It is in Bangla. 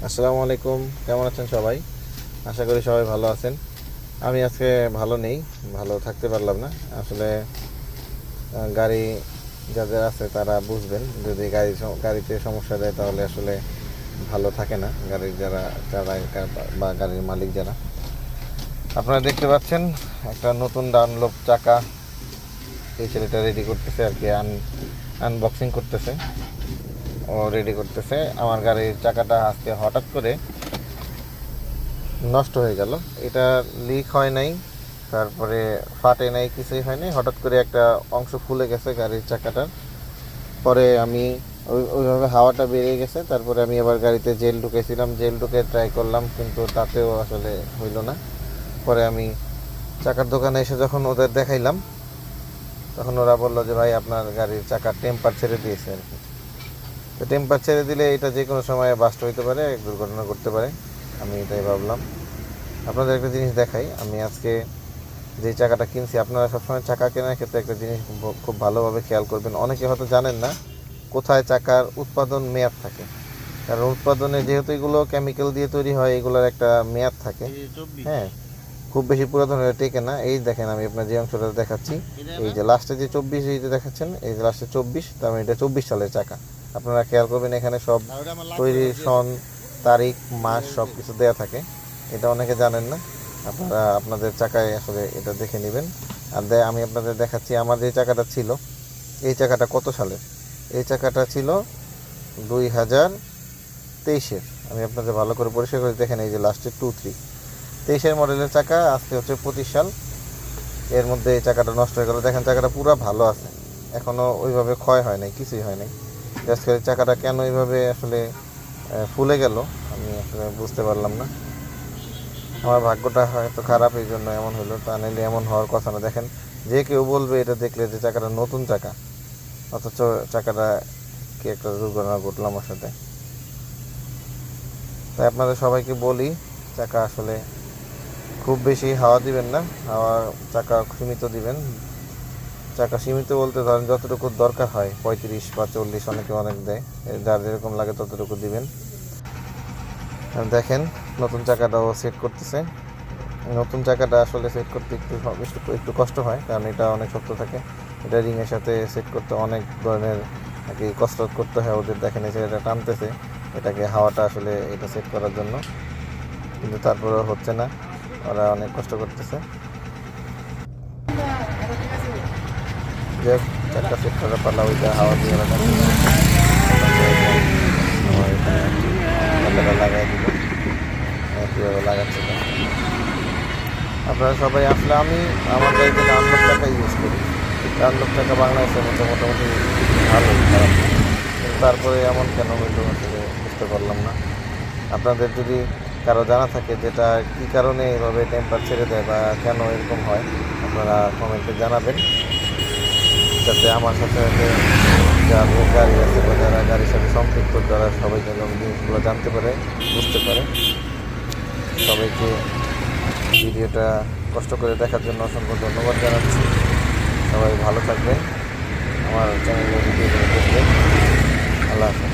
আসসালামু আলাইকুম, কেমন আছেন সবাই? আশা করি সবাই ভালো আছেন। আমি আজকে ভালো নেই, ভালো থাকতে পারলাম না আসলে। গাড়ি যাদের আছে তারা বুঝবেন, যদি গাড়িতে সমস্যা দেয় তাহলে আসলে ভালো থাকে না গাড়ির যারা চালায় বা গাড়ির মালিক যারা। আপনারা দেখতে পাচ্ছেন একটা নতুন ডানলপ চাকা এই ছেলেটা রেডি করতেছে আর কি, আনবক্সিং করতেছে, ও রেডি করতেছে। আমার গাড়ির চাকাটা আজকে হঠাৎ করে নষ্ট হয়ে গেল। এটা লিক হয় নাই, তারপরে ফাটে নাই, কিছুই হয় নাই, হঠাৎ করে একটা অংশ ফুলে গেছে গাড়ির চাকাটার। পরে আমি ওইভাবে হাওয়াটা বেরিয়ে গেছে, তারপরে আমি আবার গাড়িতে জেল ঢুকেছিলাম, জেল ঢুকে ট্রাই করলাম, কিন্তু তাতেও আসলে হইল না। পরে আমি চাকার দোকানে এসে যখন ওদের দেখাইলাম, তখন ওরা বললো যে ভাই আপনার গাড়ির চাকার টেম্পার ছেড়ে দিয়েছে আর কি। তো টেম্পার ছেড়ে দিলে এটা যে কোনো সময় বাস্ট হইতে পারে, দুর্ঘটনা করতে পারে। আমি এটাই ভাবলাম। আপনাদের একটা জিনিস দেখাই, আমি আজকে যে চাকাটা কিনছি, আপনারা সবসময় চাকা কেনার ক্ষেত্রে একটা জিনিস খুব ভালোভাবে খেয়াল করবেন। অনেকে হয়তো জানেন না কোথায় চাকার উৎপাদন মেয়াদ থাকে, কারণ উৎপাদনে যেহেতু এগুলো কেমিক্যাল দিয়ে তৈরি হয়, এগুলোর একটা মেয়াদ থাকে। হ্যাঁ, খুব বেশি পুরাতন হয়ে টেকে না। এই দেখেন, আমি আপনার যে অংশটা দেখাচ্ছি, এই যে লাস্টে যে 24 এই যে দেখাচ্ছেন, এই যে লাস্টে 24, তার মানে এটা 24 সালের চাকা। আপনারা খেয়াল করবেন, এখানে সব তৈরির সন, তারিখ, মাস সব কিছু দেওয়া থাকে। এটা অনেকে জানেন না। আপনারা আপনাদের চাকায় আসলে এটা দেখে নেবেন। আর আমি আপনাদের দেখাচ্ছি আমার যে চাকাটা ছিল, এই চাকাটা কত সালের। এই চাকাটা ছিল 2023-এর। আমি আপনাদের ভালো করে পরিষ্কার করে দেখেন, এই যে লাস্টে 23, 23-এর মডেলের চাকা, আজকে হচ্ছে 25 সাল। এর মধ্যে এই চাকাটা নষ্ট হয়ে গেল। দেখেন চাকাটা পুরো ভালো আছে, এখনও ওইভাবে ক্ষয় হয় নাই, কিছুই হয় নাই। জাস্ট চাকাটা কেন এইভাবে আসলে ফুলে গেল আমি আসলে বুঝতে পারলাম না। আমার ভাগ্যটা হয়তো খারাপ, এই জন্য এমন হলো, তা নাহলে এমন হওয়ার কথা না। দেখেন, যে কেউ বলবে এটা দেখলে যে চাকাটা নতুন চাকা, অথচ চাকাটা কি একটা দুর্ঘটনা ঘটলো আমার সাথে। তাই আপনাদের সবাইকে বলি, চাকা আসলে খুব বেশি হাওয়া দিবেন না, হাওয়া চাকা সীমিত দিবেন। চাকা সীমিত বলতে ধরেন যতটুকু দরকার হয়, 35 বা 40, অনেকে অনেক দেয়, যার যেরকম লাগে ততটুকু দিবেন। দেখেন নতুন চাকাটাও সেট করতেছে। নতুন চাকাটা আসলে সেট করতে একটু কষ্ট হয়, কারণ এটা অনেক শক্ত থাকে। এটা রিংয়ের সাথে সেট করতে অনেক ধরনের আর কি কসরত করতে হয় ওদের। দেখেন এই এটা টানতেছে এটাকে, হাওয়াটা আসলে এটা সেট করার জন্য, কিন্তু তারপরেও হচ্ছে না, ওরা অনেক কষ্ট করতেছে। যে চাকা সেট করার পালা, ওইটা হাওয়া দিয়ে ওরা লাগাই দিল, কীভাবে লাগাচ্ছে। আপনারা সবাই আসলে, আমি আমার গাড়িতে ডানলপ চাকা ইউজ করি। ডানলপ চাকা বাংলাদেশের মধ্যে মোটামুটি ভালো, খারাপ না। কিন্তু তারপরে এমন কেন হইল আসলে বুঝতে পারলাম না। আপনাদের যদি কারো জানা থাকে যেটা কী কারণে এইভাবে টেম্পার ছেড়ে দেয় বা কেন এরকম হয়, আপনারা কমেন্টে জানাবেন, যাতে আমার সাথে সাথে যাদের গাড়ি আছে বা যারা গাড়ির সাথে সম্পৃক্ত, যারা সবাই যেন জিনিসগুলো জানতে পারে, বুঝতে পারে। সবাইকে ভিডিওটা কষ্ট করে দেখার জন্য অসংখ্য ধন্যবাদ জানাচ্ছি। সবাই ভালো থাকবেন, আমার চ্যানেলের ভিডিওগুলো দেখবেন। আল্লাহ হাফেজ।